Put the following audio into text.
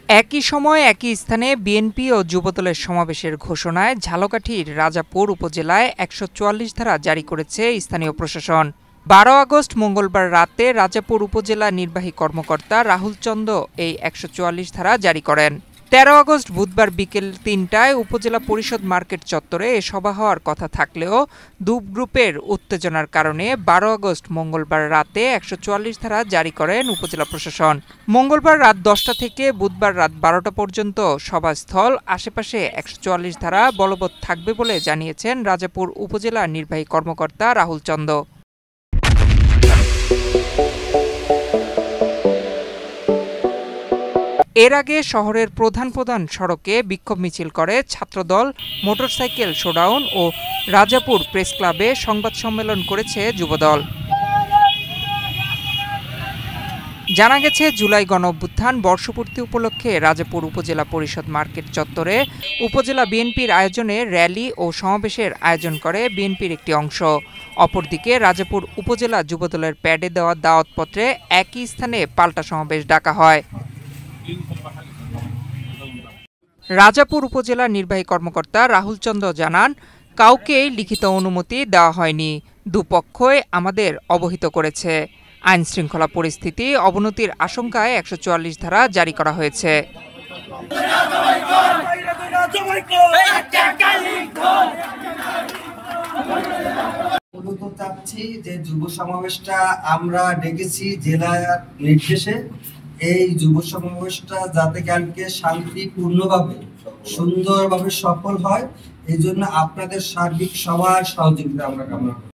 একই সময় একই স্থানে বিএনপি ও যুবদলের সমাবেশের ঘোষণায় ঝালকাঠির রাজাপুর উপজেলায় ১৪৪ ধারা জারি করেছে স্থানীয় প্রশাসন। ১২ আগস্ট মঙ্গলবার রাতে রাজাপুর উপজেলা নির্বাহী কর্মকর্তা রাহুল চন্দ এই ১৪৪ ধারা জারি করেন। ১৩ আগস্ট বুধবার বিকেল ৩টায় উপজেলা পরিষদ মার্কেট চত্বরে এ সভা হওয়ার কথা থাকলেও দুপ গ্রুপের উত্তেজনার কারণে ১২ আগস্ট মঙ্গলবার রাতে ১৪৪ ধারা জারি করেন উপজেলা প্রশাসন। মঙ্গলবার রাত ১০টা থেকে বুধবার রাত ১২টা পর্যন্ত সভাস্থল আশেপাশে ১৪৪ ধারা বলবৎ থাকবে বলে জানিয়েছেন রাজাপুর উপজেলা নির্বাহী কর্মকর্তা রাহুল চন্দ। এর আগে শহরের প্রধান প্রধান সড়কে বিক্ষোভ মিছিল করে ছাত্রদল, মোটরসাইকেল শোডাউন ও রাজাপুর প্রেস ক্লাবে সংবাদ সম্মেলন করেছে যুবদল। জানা গেছে, জুলাই গণঅভ্যুত্থান বর্ষপূর্তি উপলক্ষে রাজাপুর উপজেলা পরিষদ মার্কেট চত্বরে উপজেলা বিএনপির আয়োজনে র্যালি ও সমাবেশের আয়োজন করে বিএনপির একটি অংশ। অপরদিকে রাজাপুর উপজেলা যুবদলের প্যাডে দেওয়া দাওয়াতপত্রে একই স্থানে পাল্টা সমাবেশ ডাকা হয়। রাজাপুর উপজেলা নির্বাহী কর্মকর্তা রাহুল চন্দ্র জানান, কাউকেই লিখিত অনুমতি দেওয়া হয়নি, দুপক্ষই আমাদের অবহিত করেছে। আইনশৃঙ্খলা পরিস্থিতি অবনতির আশঙ্কায় ১৪৪ ধারা জারি করা হয়েছে। চাচ্ছি যে যুব সমাবেশটা আমরা ডেকেছি জেলার নির্দেশে, এই যুব সমাবেশটা যাতে কালকে শান্তিপূর্ণভাবে সুন্দরভাবে সফল হয়, এই জন্য আপনাদের সার্বিক সবার সহযোগিতা আমরা কামনা করি।